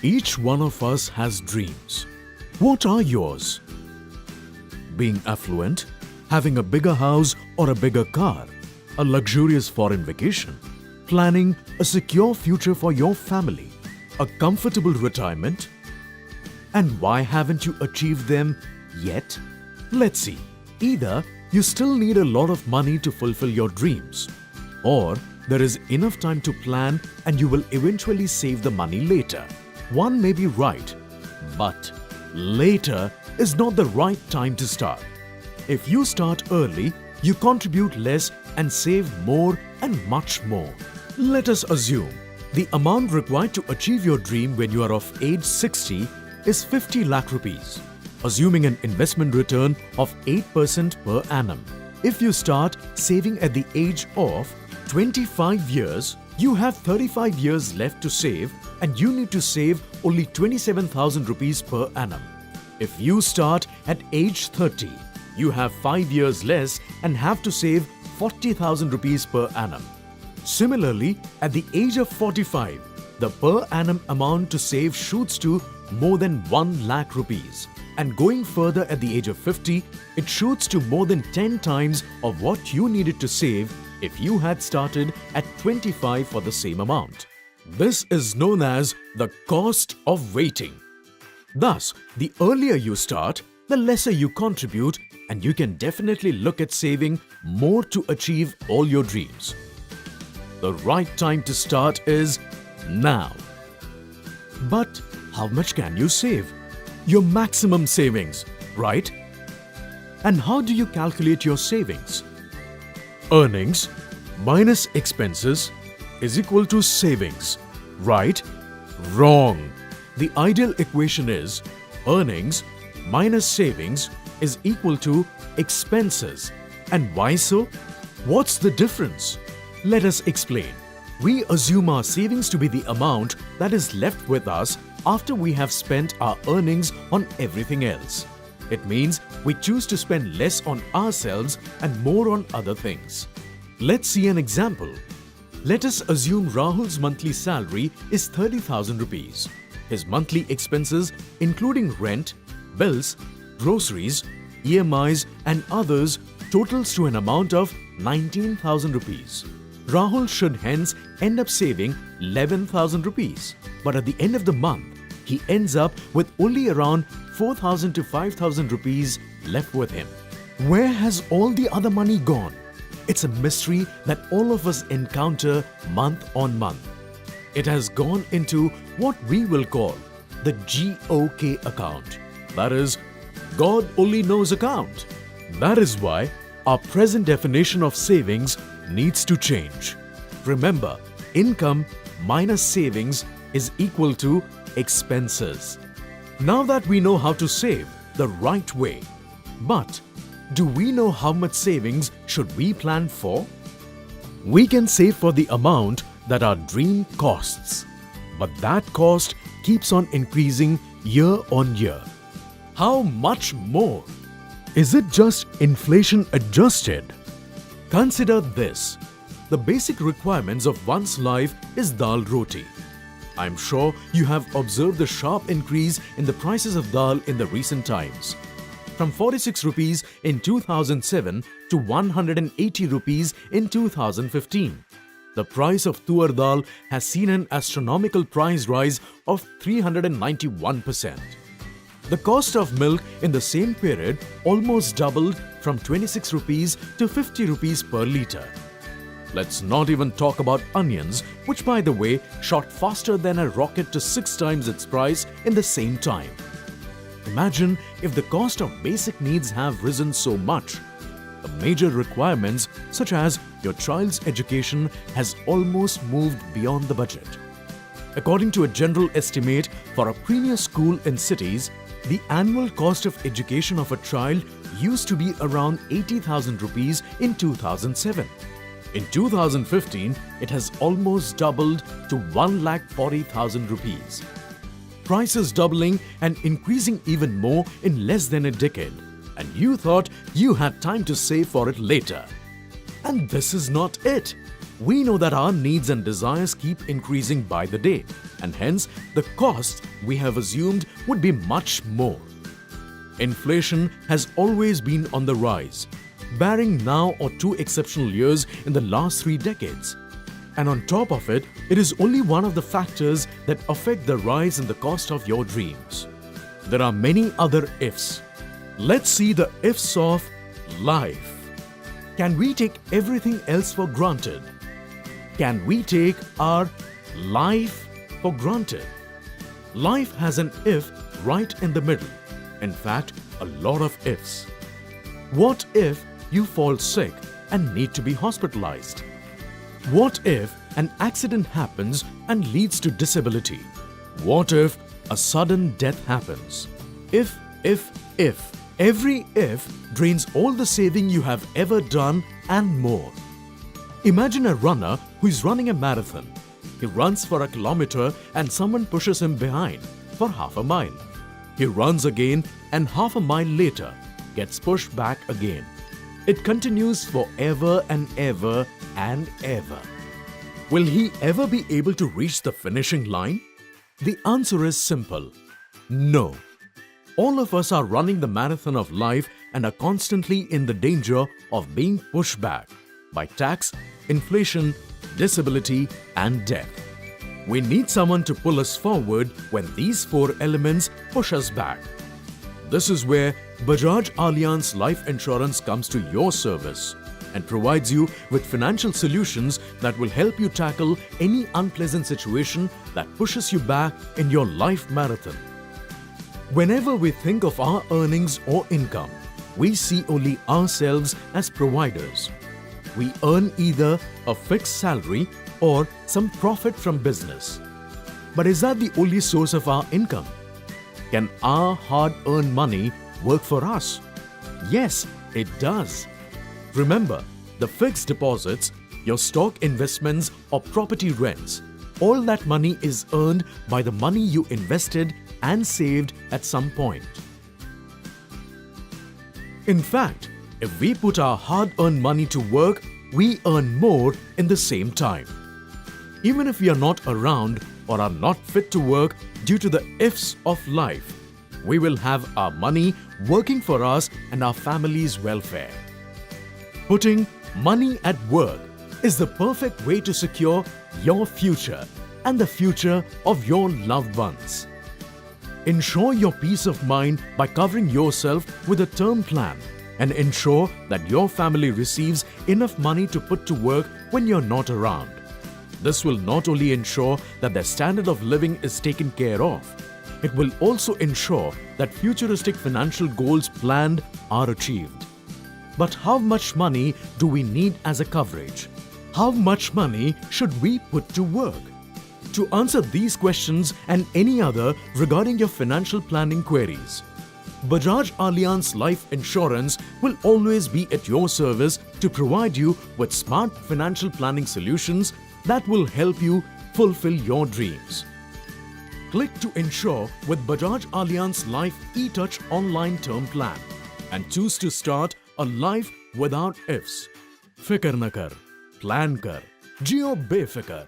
Each one of us has dreams. What are yours? Being affluent, having a bigger house or a bigger car, a luxurious foreign vacation, planning a secure future for your family, a comfortable retirement? And why haven't you achieved them yet? Let's see. Either you still need a lot of money to fulfill your dreams, or there is enough time to plan and you will eventually save the money later. One may be right, but later is not the right time to start. If you start early, you contribute less and save more and much more. Let us assume the amount required to achieve your dream when you are of age 60 is 50 lakh rupees, assuming an investment return of 8% per annum. If you start saving at the age of 25 years, you have 35 years left to save and you need to save only 27,000 rupees per annum. If you start at age 30, you have 5 years less and have to save 40,000 rupees per annum. Similarly, at the age of 45, the per annum amount to save shoots to more than 1 lakh rupees. And going further at the age of 50, it shoots to more than 10 times of what you needed to save if you had started at 25 for the same amount. This is known as the cost of waiting. Thus, the earlier you start, the lesser you contribute, and you can definitely look at saving more to achieve all your dreams. The right time to start is now. But how much can you save? Your maximum savings, right? And how do you calculate your savings? Earnings minus expenses is equal to savings, right? Wrong. The ideal equation is earnings minus savings is equal to expenses. And why so? What's the difference? Let us explain. We assume our savings to be the amount that is left with us after we have spent our earnings on everything else. It means we choose to spend less on ourselves and more on other things. Let's see an example. Let us assume Rahul's monthly salary is 30,000 rupees. His monthly expenses, including rent, bills, groceries, EMIs and others, totals to an amount of 19,000 rupees. Rahul should hence end up saving 11,000 rupees. But at the end of the month, he ends up with only around 4,000 to 5,000 rupees left with him. Where has all the other money gone? It's a mystery that all of us encounter month on month. It has gone into what we will call the GOK account. That is, God only knows account. That is why our present definition of savings needs to change. Remember, income minus savings is equal to expenses. Now that we know how to save the right way, but do we know how much savings should we plan for? We can save for the amount that our dream costs, but that cost keeps on increasing year on year. How much more? Is it just inflation adjusted? Consider this. The basic requirements of one's life is dal roti. I'm sure you have observed the sharp increase in the prices of dal in the recent times. From 46 rupees in 2007 to 180 rupees in 2015. The price of tuar dal has seen an astronomical price rise of 391%. The cost of milk in the same period almost doubled from 26 rupees to 50 rupees per litre. Let's not even talk about onions, which by the way shot faster than a rocket to 6 times its price in the same time. Imagine if the cost of basic needs have risen so much. The major requirements such as your child's education has almost moved beyond the budget. According to a general estimate for a premier school in cities, the annual cost of education of a child used to be around 80,000 rupees in 2007. In 2015, it has almost doubled to 1,40,000 rupees. Prices doubling and increasing even more in less than a decade. And you thought you had time to save for it later. And this is not it. We know that our needs and desires keep increasing by the day, and hence the cost we have assumed would be much more. Inflation has always been on the rise, barring now or 2 exceptional years in the last 3 decades. And on top of it, it is only one of the factors that affect the rise in the cost of your dreams. There are many other ifs. Let's see the ifs of life. Can we take everything else for granted? Can we take our life for granted? Life has an if right in the middle. In fact, a lot of ifs. What if you fall sick and need to be hospitalized? What if an accident happens and leads to disability? What if a sudden death happens? If. Every if drains all the saving you have ever done and more. Imagine a runner who is running a marathon. He runs for a kilometer and someone pushes him behind for half a mile. He runs again and half a mile later gets pushed back again. It continues forever and ever and ever. Will he ever be able to reach the finishing line? The answer is simple. No. All of us are running the marathon of life and are constantly in the danger of being pushed back by tax, inflation, disability, and death. We need someone to pull us forward when these 4 elements push us back. This is where Bajaj Allianz Life Insurance comes to your service and provides you with financial solutions that will help you tackle any unpleasant situation that pushes you back in your life marathon. Whenever we think of our earnings or income, we see only ourselves as providers. We earn either a fixed salary or some profit from business. But is that the only source of our income? Can our hard-earned money work for us? Yes, it does. Remember, the fixed deposits, your stock investments or property rents, all that money is earned by the money you invested and saved at some point. In fact, if we put our hard-earned money to work, we earn more in the same time. Even if we are not around or are not fit to work due to the ifs of life, we will have our money working for us and our family's welfare. Putting money at work is the perfect way to secure your future and the future of your loved ones. Ensure your peace of mind by covering yourself with a term plan and ensure that your family receives enough money to put to work when you're not around. This will not only ensure that their standard of living is taken care of, it will also ensure that futuristic financial goals planned are achieved. But how much money do we need as a coverage? How much money should we put to work? To answer these questions and any other regarding your financial planning queries, Bajaj Allianz Life Insurance will always be at your service to provide you with smart financial planning solutions that will help you fulfill your dreams. Click to insure with Bajaj Allianz Life eTouch online term plan and choose to start a life without ifs. Fikr na kar, plan kar, jiyo befikar.